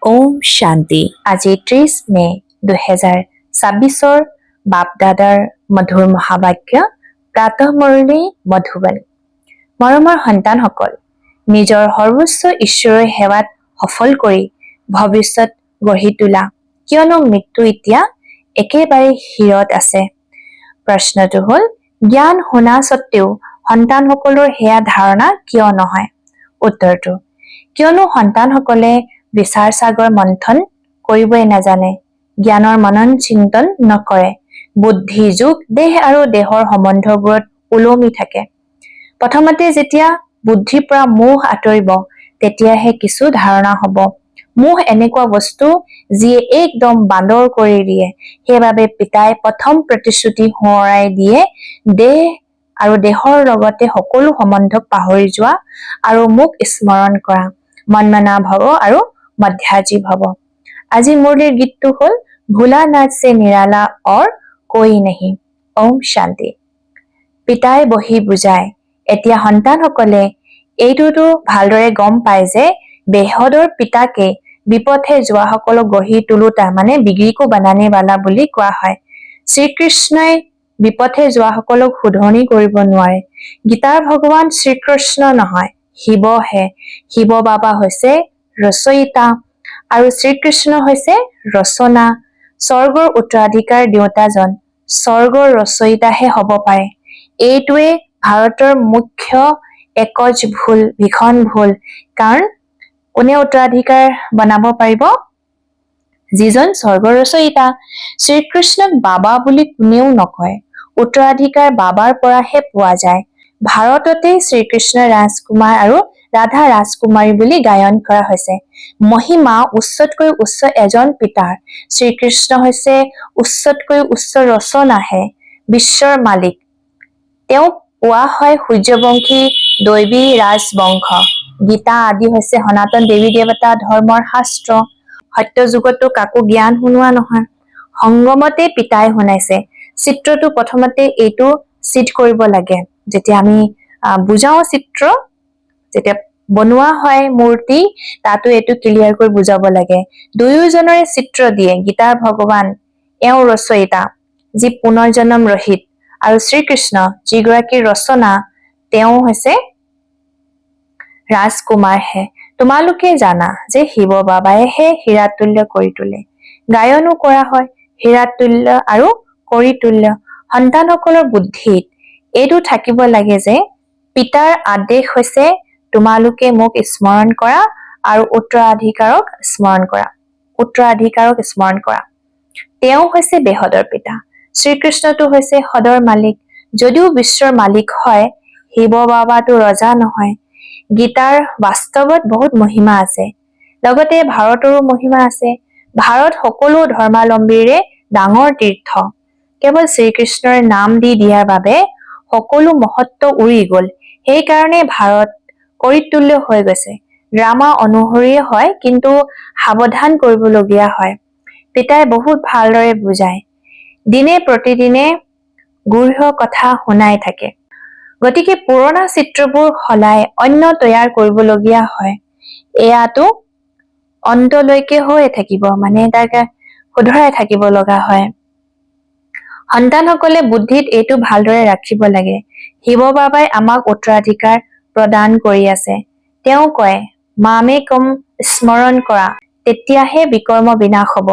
ওম শান্তি। আজি 30 মে 2026 বাপদাদাৰ মধুৰ মহাবাক্য প্ৰাতঃমুৰলী মধুবনী। মৰমৰ সন্তানসকল, নিজৰ সৰ্বোচ্চ ঈশ্বৰৰ সেৱাত সফল কৰি ভৱিষ্যত গঢ়ি তোলা, কিয়নো মৃত্যু এতিয়া একেবাৰে হিৰত আছে। প্ৰশ্নটো হ'ল, জ্ঞান শুনা স্বত্তেও সন্তানসকলৰ সেয়া ধাৰণা কিয় নহয়? উত্তৰটো, কিয়নো সন্তানসকলে বিচাৰ সাগৰ মন্থন কৰিবই নাজানে, জ্ঞানৰ মনন চিন্তন নকৰে, বুদ্ধি যোগ দেহ আৰু দেহৰ সম্বন্ধবোৰত ওলমি থাকে। প্ৰথমতে যেতিয়া বুদ্ধিৰ পৰা মোহ আঁতৰিব, তেতিয়াহে কিছু ধাৰণা হ'ব। মোহ এনেকুৱা বস্তু যিয়ে একদম বান্দৰ কৰি দিয়ে। সেইবাবে পিতাই প্ৰথম প্ৰতিশ্ৰুতি সোঁৱৰাই দিয়ে, দেহ আৰু দেহৰ লগতে সকলো সম্বন্ধক পাহৰি যোৱা আৰু মোক স্মৰণ কৰা, মন্মনা ভৱ আৰু মধ্যাজী ভৱ। আজি মুৰলীৰ গীতটো হ'ল ভোলা নাথ সে নিৰালা और कोई नहीं। ওম শান্তি। পিতাই বহি বুজায়, এতিয়া সন্তানসকলে এইটোতো ভালদৰে গম পায় যে বেহদৰ পিতাকে বিপথে যোৱাসকলক গঢ়ি তোলোতা মানে বিগড়ি কো বানানে वाला বুলি কোৱা হয়। শ্ৰীকৃষ্ণই বিপথে যোৱাসকলক শুধৰণি কৰিব নোৱাৰে। গীতাৰ ভগৱান শ্ৰীকৃষ্ণ নহয়, শিৱহে। শিৱ বাবা হৈছে ৰচয়িতা আৰু শ্ৰীকৃষ্ণ হৈছে ৰচনা। স্বৰ্গৰ উত্তৰাধিকাৰ দেউতাজন স্বৰ্গৰ ৰচয়িতাহে হ'ব পাৰে। এইটোৱে ভাৰতৰ মুখ্য একজ ভুল, ভীষণ ভুল। কাৰণ কোনে উত্তৰাধিকাৰ বনাব পাৰিব? যিজন স্বৰ্গৰ ৰচয়িতা। শ্ৰীকৃষ্ণক বাবা বুলি কোনেও নকয়, উত্তৰাধিকাৰ বাবাৰ পৰাহে পোৱা যায়। ভাৰততে শ্ৰীকৃষ্ণ ৰাজকুমাৰ আৰু ৰাধা ৰাজকুমাৰী বুলি গায়ন কৰা হৈছে। মহিমা উচ্চতকৈ উচ্চ এজন পিতাৰ। শ্ৰীকৃষ্ণ হৈছে উচ্চতকৈ উচ্চ ৰচনাহে, বিশ্বৰ মালিক। তেওঁক কোৱা হয় সূৰ্যবংশী দৈৱী ৰাজবংশ। গীতা আদি হৈছে সনাতন দেৱী দেৱতা ধৰ্মৰ শাস্ত্ৰ। সত্য যুগতো কাকো জ্ঞান শুনোৱা নহয়, সংগমতে পিতাই শুনাইছে। চিত্ৰটো প্ৰথমতে এইটো চিট কৰিব লাগে। যেতিয়া আমি বুজাও চিত্ৰ, যেতিয়া বনোৱা হয় মূৰ্তি, তাতো এইটো ক্লিয়াৰ কৰি বুজাব লাগে। দুয়োজনৰে চিত্ৰ দিয়ে। গীতাৰ ভগৱান এওঁ ৰচয়িতা, যি পুনৰ্জন্ম ৰহিত, আৰু শ্ৰীকৃষ্ণ যিগৰাকী ৰচনা, তেওঁ হৈছে ৰাজকুমাৰহে। তোমালোকে জানা যে শিৱ বাবাইহে হীৰাতুল্য কৰি তোলে। গায়নো কৰা হয় হীৰাতুল্য আৰু কৰি তুল্য। সন্তানসকলৰ বুদ্ধিত এইটো থাকিব লাগে যে পিতাৰ আদেশ হৈছে তোমালোকে মোক স্মৰণ কৰা আৰু উত্তৰাধিকাৰক স্মৰণ কৰা। উত্তৰাধিকাৰক স্মৰণ কৰা। তেওঁ হৈছে বেহদৰ পিতা। শ্ৰীকৃষ্ণটো হৈছে সদৰ মালিক। যদিও বিশ্বৰ মালিক হয়, শিৱ বাবাটো ৰজা নহয়। গীতাৰ বাস্তৱত বহুত মহিমা আছে, লগতে ভাৰতৰো মহিমা আছে। ভাৰত সকলো ধৰ্মাৱলম্বীৰে ডাঙৰ তীৰ্থ। কেৱল শ্ৰীকৃষ্ণৰ নাম দি দিয়াৰ বাবে সকলো মহত্ব উৰি গল। সেইকাৰণে ভাৰত কৰিতুল্য হৈ গৈছে। ড্ৰামা অনুসৰিয়ে হয়, কিন্তু সাৱধান কৰিবলগীয়া হয়। পিতাই বহুত ভালদৰে বুজায়, দিনে প্ৰতিদিনে গূঢ় কথা শুনাই থাকে। গতিকে পুৰণা চিত্ৰবোৰ সলাই অন্য তৈয়াৰ কৰিবলগীয়া হয়। এয়াতো অন্তলৈকে হৈয়ে থাকিব, মানে তাক শুধৰাই থাকিব লগা হয়। সন্তানসকলে বুদ্ধিত এইটো ভালদৰে ৰাখিব লাগে। শিৱ বাবাই আমাক উত্তৰাধিকাৰ প্ৰদান কৰি আছে। তেওঁ কয়, মামেকম স্মৰণ কৰা, তেতিয়াহে বিকৰ্ম বিনাশ হব।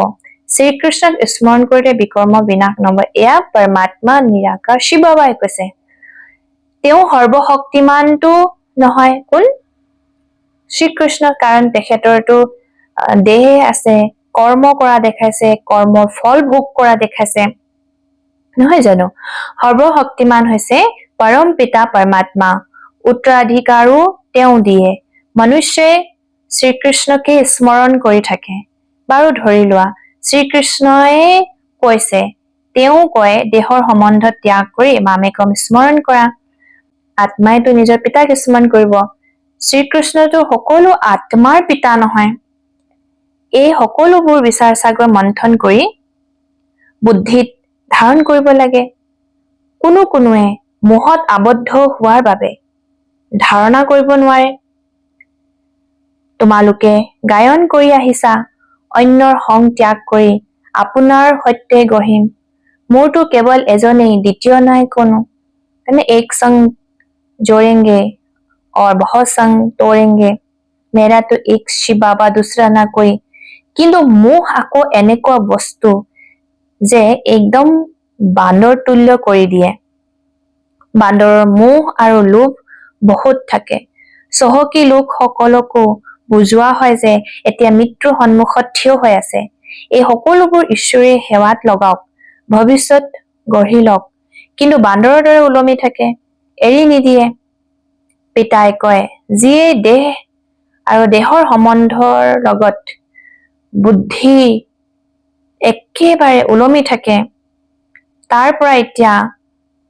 শ্ৰীকৃষ্ণক স্মৰণ কৰিলে বিকৰ্ম বিনাশ নহব। এয়া পৰমাত্মা নিৰাকাৰ শিৱ বাবাই কৈছে। তেওঁ সৰ্বশক্তিমানটো নহয়, কোন? শ্ৰীকৃষ্ণ। কাৰণ তেখেতৰতো দেহ আছে, কৰ্ম কৰা দেখাইছে, কৰ্মৰ ফল ভোগ কৰা দেখাইছে, নহয় জানো? সৰ্বশক্তিমান হৈছে পৰম পিতা পৰমাত্মা। উত্তৰাধিকাৰো তেওঁ দিয়ে। মনুষ্যই শ্ৰীকৃষ্ণকে স্মৰণ কৰি থাকে। বাৰু ধৰি লোৱা শ্ৰীকৃষ্ণই কৈছে, তেওঁ কয় দেহৰ সম্বন্ধ ত্যাগ কৰি মামেকম স্মৰণ কৰা। আত্মাইতো নিজৰ পিতাক স্মৰণ কৰিব। শ্ৰীকৃষ্ণতো সকলো আত্মাৰ পিতা নহয়। এই সকলোবোৰ বিচাৰ সাগৰ মন্থন কৰি বুদ্ধিত ধাৰণ কৰিব লাগে। কোনোৱে মোহত আবদ্ধ হোৱাৰ বাবে ধাৰণা কৰিব নোৱাৰে। তোমালোকে গায়ন কৰি আহিছা, অন্যৰ সং ত্যাগ কৰি আপোনাৰ সৈতে গঢ়িম মোৰতো কেৱল এজনেই দ্বিতীয় নাই কোনো মানে এক संग जोड़ेंगे और बहुत संग तोड़ेंगे मेरा तो एक शिव बाबा दूसरा ना कोई কিন্তু মোহ আকৌ এনেকুৱা বস্তু যে একদম বান্দৰ তুল্য কৰি দিয়ে বান্দৰৰ মোহ আৰু লোভ বহুত থাকে চহকী লোক সকলকো বুজোৱা হয় যে এতিয়া মৃত্যুৰ সন্মুখত থিয় হৈ আছে এই সকলোবোৰ ঈশ্বৰে সেৱাত লগাওক ভৱিষ্যত গঢ়ি লওক কিন্তু বান্দৰৰ দৰে ওলমি থাকে এৰি নিদিয়ে পিতাই কয় যিয়ে দেহ আৰু দেহৰ সম্বন্ধৰ লগত বুদ্ধি একেবাৰে ওলমি থাকে তাৰ পৰা এতিয়া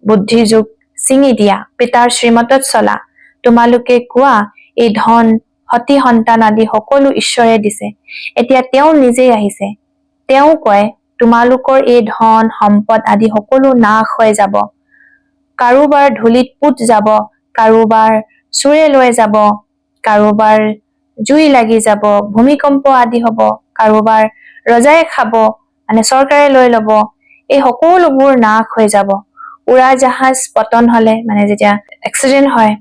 বুদ্ধি যুগ ছিঙি দিয়া পিতাৰ শ্ৰীমতত চলা তোমালোকে কোৱা এই ধন সতি সন্তান আদি সকলো ঈশ্বৰে দিছে এতিয়া তেওঁ নিজেই আহিছে তেওঁ কয় তোমালোকৰ এই ধন সম্পদ আদি সকলো নাশ হৈ যাব কাৰোবাৰ ধূলিত পুত যাব কাৰোবাৰ চুৰে লৈ যাব কাৰোবাৰ জুই লাগি যাব ভূমিকম্প আদি হ'ব কাৰোবাৰ ৰজাই খাব মানে চৰকাৰে লৈ ল'ব এই সকলোবোৰ নাশ হৈ যাব উৰা জাহাজ পতন হলে মানে যেতিয়া এক্সিডেন্ট হয়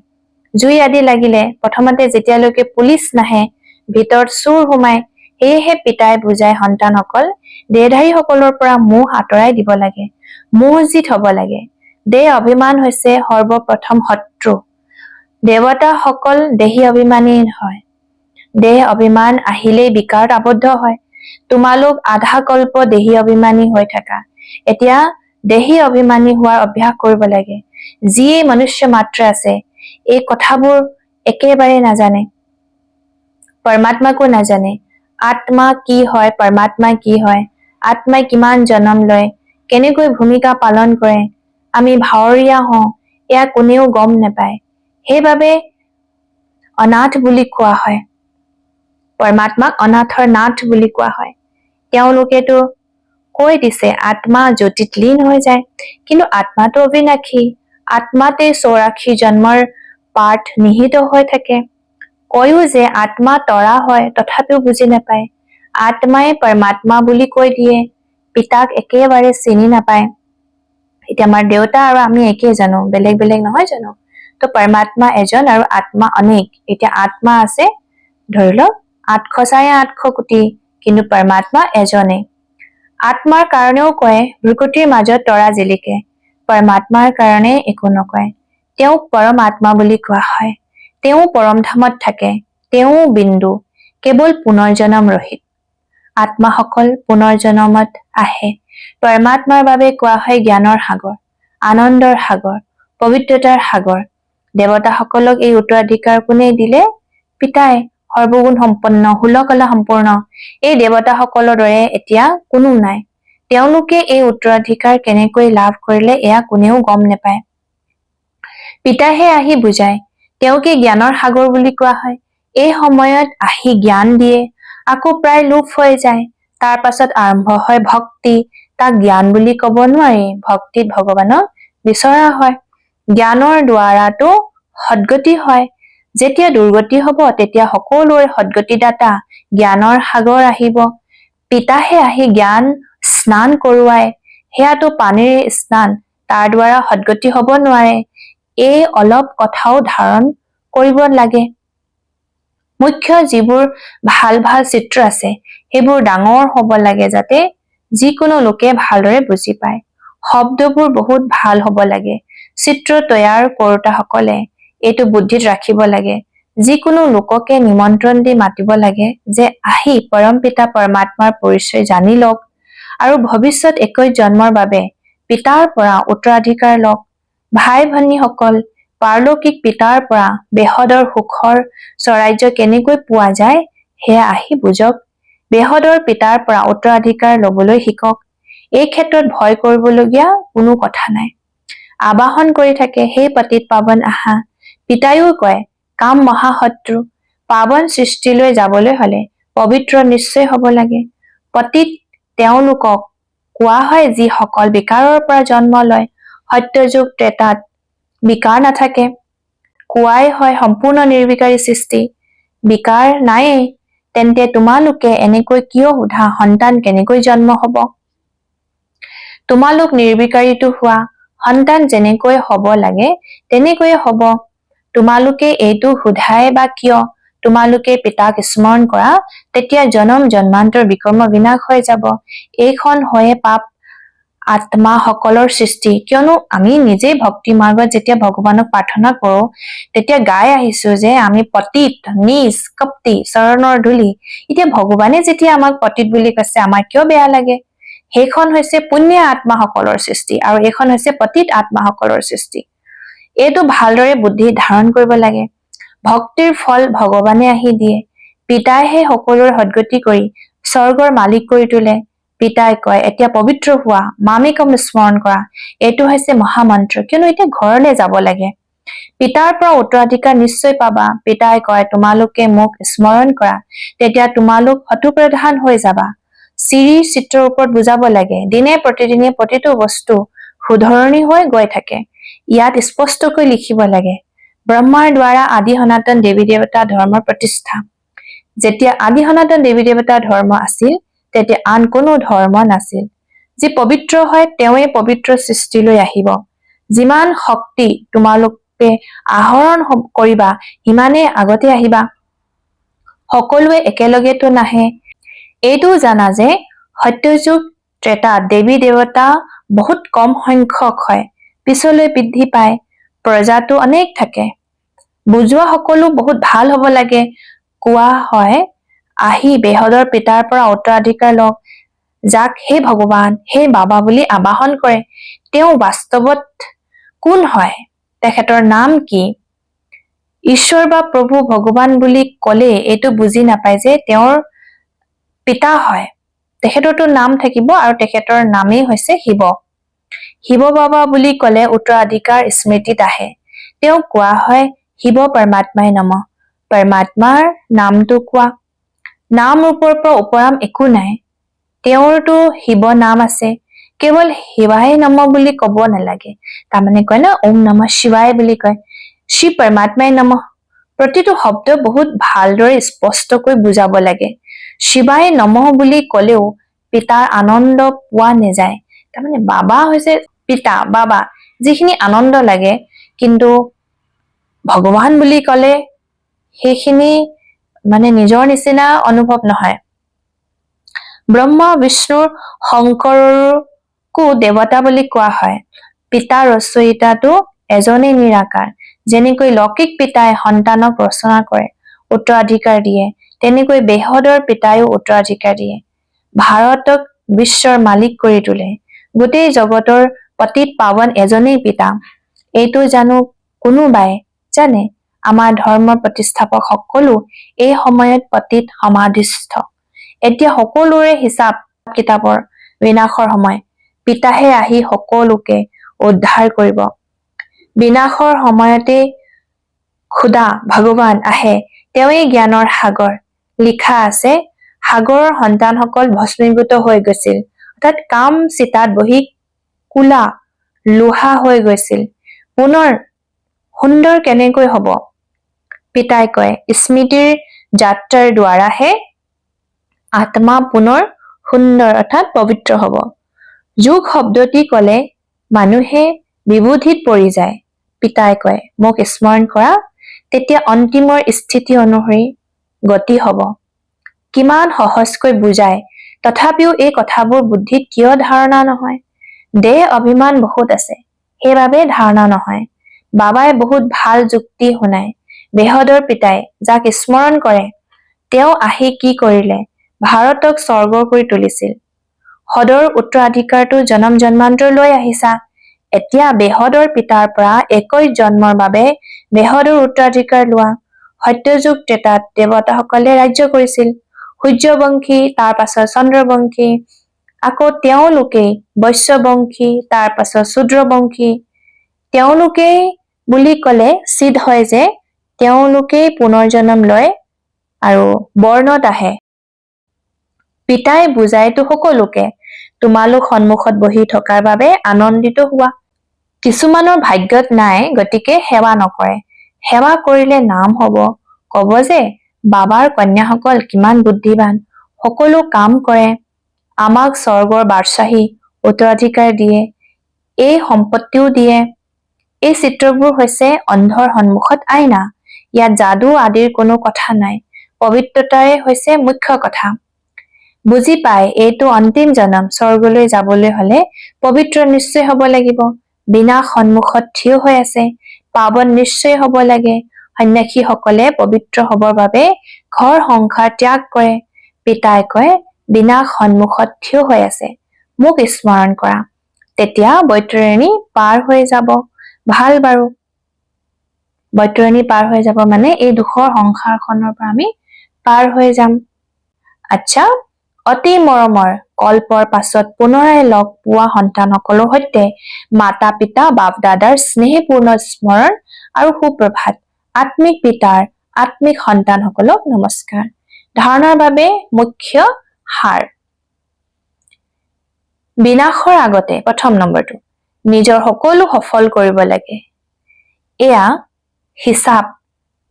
জুই আদি লাগিলে প্ৰথমতে যেতিয়ালৈকে পুলিচ নাহে ভিতৰত চুৰ সোমাই সেয়েহে পিতাই বুজাই সন্তানসকল দেহধাৰী সকলৰ পৰা মোহ আঁতৰাই দিব লাগে মোহজিত হ'ব লাগে দেহ অভিমান হৈছে সৰ্বপ্ৰথম শত্ৰু দেৱতাসকল দেহী অভিমানী হয় দেহ অভিমান আহিলেই বিকাৰত আবদ্ধ হয় তোমালোক আধা কল্প দেহী অভিমানী হৈ থাকা এতিয়া দেহী অভিমানী হোৱাৰ অভ্যাস কৰিব লাগে যিয়ে মনুষ্য মাত্ৰ আছে এই কথাবোৰ একেবাৰে নাজানে পৰমাত্মাকো নাজানে আত্মা কি হয় পৰমাত্মা কি হয় আত্মাই কিমান জন্ম লয় কেনেকৈ ভূমিকা পালন কৰে আমি ভাৱৰীয়া হওঁ এয়া কোনেও গম নাপায় সেইবাবে অনাথ বুলি কোৱা হয় পৰমাত্মাক অনাথৰ নাথ বুলি কোৱা হয় তেওঁলোকেতো কৈ দিছে আত্মা জ্যোতিত লীন হৈ যায় কিন্তু আত্মাটো অবিনাশী আত্মাতে 84 জন্মৰ পাঠ নিহিত হৈ থাকে কয়ো যে আত্মা তৰা হয় তথাপিও বুজি নাপায় আত্মাই পৰমাত্মা বুলি কৈ দিয়ে পিতাক একেবাৰে চিনি নাপায় এতিয়া আমাৰ দেউতা আৰু আমি একে জানো বেলেগ বেলেগ নহয় জানো তো পৰমাত্মা এজন আৰু আত্মা অনেক এতিয়া আত্মা আছে ধৰি লওক 800 কোটি কিন্তু পৰমাত্মা এজনে আত্মাৰ কাৰণেও কয় ভ্ৰুকুটিৰ মাজত তৰা জিলিকে পৰমাত্মাৰ কাৰণে একো নকয় তেওঁক পৰম আত্মা বুলি কোৱা হয় তেওঁ পৰম ধামত থাকে তেওঁ বিন্দু কেৱল পুনৰ্জনম ৰহিত আত্মাসকল পুনৰ্জনমত আহে পৰমাত্মাৰ বাবে কোৱা হয় জ্ঞানৰ সাগৰ আনন্দৰ সাগৰ পবিত্ৰতাৰ সাগৰ দেৱতাসকলক এই উত্তৰাধিকাৰ কোনে দিলে পিতাই সৰ্বগুণ সম্পন্ন হুলকলা সম্পূৰ্ণ এই দেৱতাসকলৰ দৰে এতিয়া কোনো নাই তেওঁলোকে এই উত্তৰাধিকাৰ কেনেকৈ লাভ কৰিলে এয়া কোনেও গম নাপায় পিতাহে আহি বুজায় তেওঁকে জ্ঞানৰ সাগৰ বুলি কোৱা হয় এই সময়ত আহি জ্ঞান দিয়ে আকৌ প্ৰায় লোপ হৈ যায় তাৰ পাছত আৰম্ভ হয় ভক্তি তাক জ্ঞান বুলি ক'ব নোৱাৰি ভক্তিত ভগৱানক বিচৰা হয় জ্ঞানৰ দ্বাৰাটো সদ্গতি হয় যেতিয়া দুৰ্গতি হ'ব তেতিয়া সকলোৰে সদ্গতিদাতা জ্ঞানৰ সাগৰ আহিব পিতাহে আহি জ্ঞান স্নান কৰোৱায় সেয়াটো পানীৰ স্নান তাৰ দ্বাৰা সদ্গতি হ'ব নোৱাৰে এই অলপ কথাও ধাৰণ কৰিব লাগে মুখ্য যিবোৰ ভাল ভাল চিত্ৰ আছে সেইবোৰ ডাঙৰ হ'ব লাগে যাতে যিকোনো লোকে ভালদৰে বুজি পায় শব্দবোৰ বহুত ভাল হ'ব লাগে চিত্ৰ তৈয়াৰ কৰোতাসকলে এইটো বুদ্ধিত ৰাখিব লাগে যিকোনো লোককে নিমন্ত্ৰণ দি মাতিব লাগে যে আহি পৰম পিতা পৰমাত্মাৰ পৰিচয় জানি লওক আৰু ভৱিষ্যত 21 জন্মৰ বাবে পিতাৰ পৰা উত্তৰাধিকাৰ লওক ভাই ভনীসকল পাৰলৌকিক পিতাৰ পৰা বেহদৰ সুখৰ স্বৰাজ্য কেনেকৈ পোৱা যায় সেয়া আহি বুজক বেহদৰ পিতাৰ পৰা উত্তৰাধিকাৰ লবলৈ শিকক এই ক্ষেত্ৰত ভয় কৰিবলগীয়া কোনো কথা নাই আবাহন কৰি থাকে সেই পতিত পাৱন আহা পিতায়ো কয় কাম মহাশত্ৰু পাৱন সৃষ্টিলৈ যাবলৈ হলে পবিত্ৰ নিশ্চয় হ'ব লাগে পতিত তেওঁলোকক কোৱা হয় যিসকল বিকাৰৰ পৰা জন্ম লয় সত্যযুগ ত্ৰেতাত বিকাৰ নাথাকে কোৱাই হয় সম্পূৰ্ণ নিৰ্বিকাৰী সৃষ্টি বিকাৰ নায়েই তেন্তে তোমালোকে এনেকৈ কিয় সোধা সন্তান কেনেকৈ জন্ম হব? তোমালোক নিৰ্বিকাৰীটো হোৱা, সন্তান যেনেকৈ হব লাগে তেনেকৈয়ে হব। তোমালোকে এইটো সোধাই বা কিয়? তোমালোকে পিতাক স্মৰণ কৰা, তেতিয়া জনম জন্মান্তৰ বিকৰ্ম বিনাশ হৈ যাব। এইখন হয়ে পাপ আত্মাসকলৰ সৃষ্টি। কিয়নো আমি নিজেই ভক্তি মাৰ্গত যেতিয়া ভগৱানক প্ৰাৰ্থনা কৰো, তেতিয়া গাই আহিছো যে আমি পতিত, নিজ, কপ্তি, চৰণৰ ধূলি। এতিয়া ভগৱানে যেতিয়া আমাক পতিত বুলি কৈছে, আমাৰ কিয় বেয়া লাগে? সেইখন হৈছে পুণ্য আত্মাসকলৰ সৃষ্টি আৰু এইখন হৈছে পতিত আত্মাসকলৰ সৃষ্টি। এইটো ভালদৰে বুদ্ধি ধাৰণ কৰিব লাগে। ভক্তিৰ ফল ভগৱানে আহি দিয়ে। পিতাইহে সকলোৰে সদ্গতি কৰি স্বৰ্গৰ মালিক কৰি তোলে। পিতাই কয়, এতিয়া পবিত্ৰ হোৱা, মামেকম স্মৰণ কৰা। এইটো হৈছে মহামন্ত্ৰ, কিয়নো এতিয়া ঘৰলৈ যাব লাগে। পিতাৰ পৰা উত্তৰাধিকাৰ নিশ্চয় পাবা। পিতাই কয়, তোমালোকে মোক স্মৰণ কৰা, তেতিয়া তোমালোক শত্ৰুপ্ৰধান হৈ যাবা। চিৰি চিত্ৰৰ ওপৰত বুজাব লাগে। দিনে প্ৰতিদিনে প্ৰতিটো বস্তু শুধৰণি হৈ গৈ থাকে। ইয়াত স্পষ্টকৈ লিখিব লাগে, ব্ৰহ্মাৰ দ্বাৰা আদি সনাতন দেৱী দেৱতা ধৰ্মৰ প্ৰতিষ্ঠা। যেতিয়া আদি সনাতন দেৱী দেৱতা ধৰ্ম আছিল, তেতিয়া আন কোনো ধৰ্ম নাছিল। যি পবিত্ৰ হয় তেওঁৱে পবিত্ৰ সৃষ্টিলৈ আহিব। যিমান শক্তি তোমালোকে আহৰণ কৰিবা, সিমানে আগতে আহিবা। সকলোৱে একেলগেতো নাহে। এইটো জানা যে সত্যযুগ ত্ৰেতাত দেৱী দেৱতা বহুত কম সংখ্যক হয়, পিছলৈ বৃদ্ধি পায়। প্ৰজাটো অনেক থাকে। বুজোৱা সকলো বহুত ভাল হব লাগে। কোৱা হয়, আহি বেহদৰ পিতাৰ পৰা উত্তৰাধিকাৰ লওক, যাক হে ভগৱান, হে বাবা বুলি আবাহন কৰে। তেওঁ বাস্তৱত কোন হয়? তেখেতৰ নাম কি? ঈশ্বৰ বা প্ৰভু ভগৱান বুলি কলে এইটো বুজি নাপায় যে তেওঁৰ পিতা হয়। তেখেতৰতো নাম থাকিব আৰু তেখেতৰ নামেই হৈছে শিৱ। শিৱ বাবা বুলি কলে উত্তৰাধিকাৰ স্মৃতিত আহে। তেওঁক কোৱা হয় শিৱ পৰমাত্মাই নমঃ। পৰমাত্মাৰ নামটো কোৱা। নাম ৰূপৰ পৰা উপৰাম একো নাই। তেওঁৰতো শিৱ নাম আছে। কেৱল শিৱাই নমঃ বুলি কব নালাগে। তাৰমানে কয় না ওম নমঃ শিৱায় বুলি কয়। শ্ৰী পৰমাত্মাই নমঃ। প্ৰতিটো শব্দ বহুত ভালদৰে স্পষ্টকৈ বুজাব লাগে। শিৱায় নমঃ বুলি কলেও পিতাৰ আনন্দ পোৱা নাযায়। তাৰমানে বাবা হৈছে পিতা, বাবা, যিখিনি আনন্দ লাগে, কিন্তু ভগৱান বুলি কলে সেইখিনি মানে নিজৰ নিচিনা অনুভৱ নহয়। ব্ৰহ্মা বিষ্ণুৰ শংকৰকো দেৱতা বুলি কোৱা হয়। পিতা ৰচয়িতাটো এজনেই নিৰাকাৰ। যেনেকৈ লৌকিক পিতাই সন্তানক ৰচনা কৰে, উত্তৰাধিকাৰ দিয়ে, তেনেকৈ বেহদৰ পিতাইও উত্তৰাধিকাৰ দিয়ে। ভাৰতক বিশ্বৰ মালিক কৰি তোলে। গোটেই জগতৰ পতিত পাৱন এজনেই পিতা। এইটো জানো কোনোবাই জানে? আমাৰ ধৰ্মৰ প্ৰতিষ্ঠাপক সকলো এই সময়ত পতিত সমাধিস্থ। এতিয়া সকলোৰে হিচাপ কিতাপৰ বিনাশৰ সময়। পিতাহে আহি সকলোকে উদ্ধাৰ কৰিব। বিনাশৰ সময়তে খুদা ভগৱান আহে, তেওঁৱেই জ্ঞানৰ সাগৰ। লিখা আছে, সাগৰৰ সন্তানসকল ভস্মীভূত হৈ গৈছিল, অৰ্থাৎ কাম চিতাত বহি কোলা লোহা হৈ গৈছিল। পুনৰ সুন্দৰ কেনেকৈ হব? পিতাই কয়, স্মৃতিৰ যাত্ৰাৰ দ্বাৰাহে আত্মা পুনৰ সুন্দৰ অৰ্থাৎ পবিত্ৰ হব। যোগ শব্দটি কলে মানুহে বিবুধিত পৰি যায়। পিতাই কয়, মোক স্মৰণ কৰা, তেতিয়া অন্তিমৰ স্থিতি অনুসৰি গতি হব। কিমান সহজকৈ বুজায়, তথাপিও এই কথাবোৰ বুদ্ধিত কিয় ধাৰণা নহয়? দেহ অভিমান বহুত আছে, সেইবাবে ধাৰণা নহয়। বাবাই বহুত ভাল যুক্তি শুনায়। বেহদৰ পিতাই যাক স্মৰণ কৰে, তেওঁ আহি কি কৰিলে? ভাৰতক স্বৰ্গ কৰি তুলিছিল। সদৰ উত্তৰাধিকাৰটো জনম জন্মান্তৰ লৈ আহিছা। এতিয়া বেহদৰ পিতাৰ পৰা 21 জন্মৰ বাবে বেহদৰ উত্তৰাধিকাৰ লোৱা। সত্যযুগ ত্ৰেতাত দেৱতাসকলে ৰাজ্য কৰিছিল। সূৰ্যবংশী, তাৰ পাছত চন্দ্ৰবংশী, আকৌ তেওঁলোকেই বৈশ্যবংশী, তাৰ পাছত শূদ্ৰবংশী। তেওঁলোকেই বুলি কলে চিধ হয় যে তেওঁলোকেই পুনৰ্জন্ম লয় আৰু বৰ্ণত আহে। পিতাই বুজাইতো সকলোকে, তোমালোক সন্মুখত বহি থকাৰ বাবে আনন্দিত হোৱা। কিছুমানৰ ভাগ্যত নাই, গতিকে সেৱা নকৰে। সেৱা কৰিলে নাম হব, কব যে বাবাৰ কন্যাসকল কিমান বুদ্ধিমান, সকলো কাম কৰে, আমাক স্বৰ্গৰ বাৰচাহী উত্তৰাধিকাৰ দিয়ে, এই সম্পত্তিও দিয়ে। এই চিত্ৰবোৰ হৈছে অন্ধৰ সন্মুখত আইনা। ইয়াত যাদু আদিৰ কোনো কথা নাই, পবিত্ৰতাৰে হৈছে মুখ্য কথা। বুজি পায় এইটো অন্তিম জনম, স্বৰ্গলৈ যাবলৈ হলে পবিত্ৰ নিশ্চয় হব লাগিব। বিনা সন্মুখত থিয় হৈ আছে, পাৱন নিশ্চয় হব লাগে। সন্যাসীসকলে পবিত্ৰ হবৰ বাবে ঘৰ সংসাৰ ত্যাগ কৰে। পিতাই কয় বিনা সন্মুখত থিয় হৈ আছে, মোক স্মৰণ কৰা, তেতিয়া বৈতৰণী পাৰ হৈ যাব। ভাল বাৰু, বৈতৰণী পাৰ হৈ যাব মানে এই দুখৰ সংসাৰখনৰ পৰা আমি পাৰ হৈ যাম। আচ্ছা, অতি মৰমৰ কল্পৰ পাছত পুনৰাই লগ পোৱা সন্তানসকলৰ সৈতে মাতা পিতা বাপ দাদাৰ স্নেহপূৰ্ণ স্মৰণ আৰু সুপ্ৰভাত। আত্মিক পিতাৰ আত্মিক সন্তানসকলক নমস্কাৰ। ধাৰণাৰ বাবে মুখ্য সাৰ। বিনাশৰ আগতে প্ৰথম নম্বৰটো, নিজৰ সকলো সফল কৰিব লাগে। এয়া হিচাপ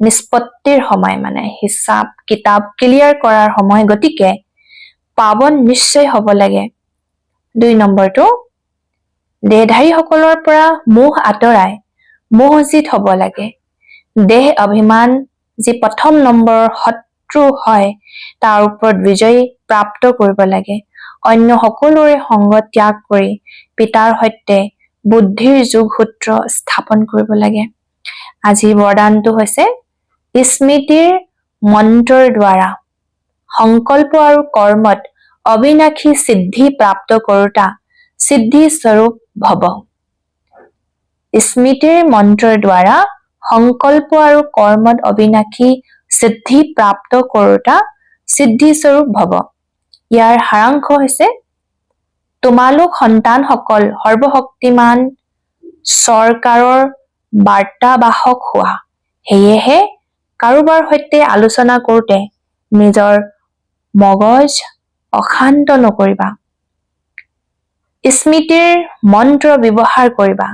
নিষ্পত্তিৰ সময়, মানে হিচাপ কিতাপ ক্লিয়াৰ কৰাৰ সময়, গতিকে পাৱন নিশ্চয় হব লাগে। 2 নম্বৰটো, দেহধাৰীসকলৰ পৰা মোহ আঁতৰাই মোহজিত হব লাগে। দেহ অভিমান যি প্ৰথম নম্বৰৰ শত্ৰু হয়, তাৰ ওপৰত বিজয় প্ৰাপ্ত কৰিব লাগে। অন্য সকলোৰে সংগ ত্যাগ কৰি পিতাৰ সৈতে বুদ্ধিৰ যোগসূত্ৰ স্থাপন কৰিব লাগে। আজিৰ বৰদানটো হৈছে স্মৃতিৰ মন্ত্ৰৰ দ্বাৰা সংকল্প আৰু কৰ্মত অবিনাশী সিদ্ধি প্ৰাপ্ত কৰোতা সিদ্ধি স্বৰূপ ভৱ। স্মৃতিৰ মন্ত্ৰৰ দ্বাৰা সংকল্প আৰু কৰ্মত অবিনাশী সিদ্ধি প্ৰাপ্ত কৰোতা সিদ্ধি স্বৰূপ ভৱ। ইয়াৰ সাৰাংশ হৈছে তোমালোক সন্তানসকল সৰ্বশক্তিমান চৰকাৰৰ বাৰ্তাবাহক হোৱা। সেয়েহে কাৰোবাৰ সৈতে আলোচনা কৰোঁতে নিজৰ মগজ অশান্ত নকৰিবা। স্মৃতিৰ মন্ত্ৰ ব্যৱহাৰ কৰিবা।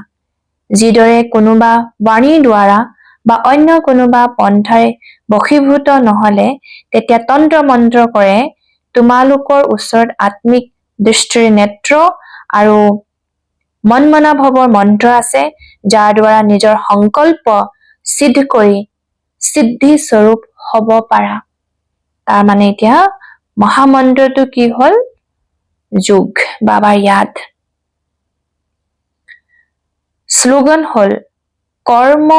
যিদৰে কোনোবা বাণীৰ দ্বাৰা বা অন্য কোনোবা পন্থাৰে বশীভূত নহলে তেতিয়া তন্ত্ৰ মন্ত্ৰ কৰে। তোমালোকৰ ওচৰত আত্মিক দৃষ্টিৰ নেত্ৰ আৰু মনমনা ভৱৰ মন্ত্ৰ আছে, যাৰ দ্বাৰা নিজৰ সংকল্প সিদ্ধ কৰি সিদ্ধি স্বৰূপ হব পাৰা। তাৰ মানে এতিয়া মহামন্ত্ৰটো কি হল? যোগ, বাবাৰ ইয়াদ। শ্লোগান হল কৰ্ম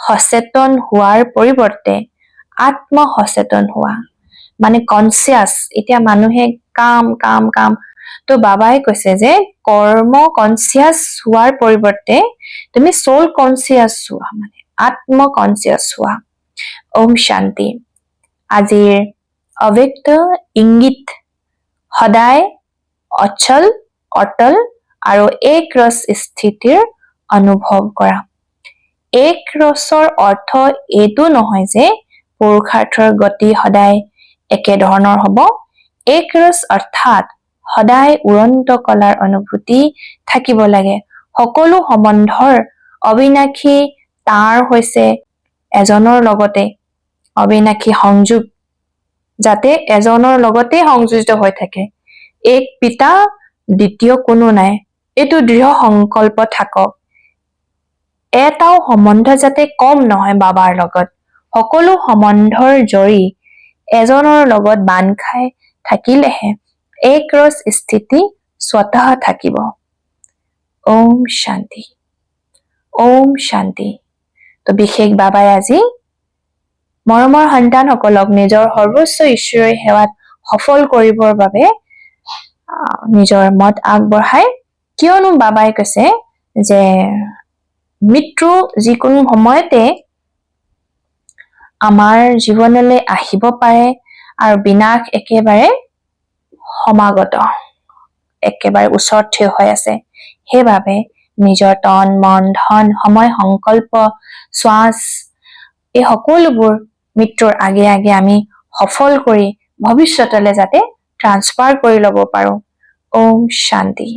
সচেতন হোৱাৰ পৰিৱৰ্তে আত্ম সচেতন হোৱা, মানে কনচিয়াছ। এতিয়া মানুহে কাম কাম কাম, তো বাবাই কৈছে যে কৰ্ম কনচিয়াছ হোৱাৰ পৰিৱৰ্তে তুমি সোল কনচিয়াছ হোৱা, মানে আত্ম কনচিয়াছ হোৱা। ওম শান্তি। আজিৰ অব্যক্ত ইংগিত সদায় অচল অটল আৰু এক ৰস স্থিতিৰ অনুভৱ কৰা। এক ৰসৰ অৰ্থ এইটো নহয় যে পুৰুষাৰ্থৰ গতি সদায় একে ধৰণৰ হব। এক ৰস অৰ্থাৎ সদায় উড়ন্ত কলাৰ অনুভূতি থাকিব লাগে। সকলো সম্বন্ধৰ অবিনাশী তাঁৰ হৈছে এজনৰ লগতে অবিনাশী সংযোগ, যাতে এজনৰ লগতে সংযোজিত হৈ থাকে। এক পিতা দ্বিতীয় কোনো নাই, এইটো দৃঢ় সংকল্প থাকক। এটাও সম্বন্ধ যাতে কম নহয় বাবাৰ লগত। সকলো সম্বন্ধৰ জৰি এজনৰ লগত বান্ধ খাই থাকিলেহে এক ৰস স্থিতি স্বতঃ থাকিব। ওম শান্তি, ওম শান্তি। তো বিশেষ বাবাই আজি মৰমৰ সন্তানসকলক নিজৰ সৰ্বোচ্চ ঈশ্বৰৰ সেৱাত সফল কৰিবৰ বাবে নিজৰ মত আগবঢ়ায়। কিয়নো বাবাই কৈছে যে মৃত্যু যিকোনো সময়তে আমাৰ জীৱনলৈ আহিব পাৰে আৰু বিনাশ একেবাৰে সমাগত, একেবাৰে ওচৰত থিয় হৈ আছে। সেইবাবে নিজৰ তন মন ধন সময় সংকল্প শ্বাস এই সকলোবোৰ মৃত্যুৰ আগে আগে আমি সফল কৰি ভৱিষ্যতলৈ যাতে ট্ৰান্সফাৰ কৰি ল'ব পাৰো। ওম শান্তি।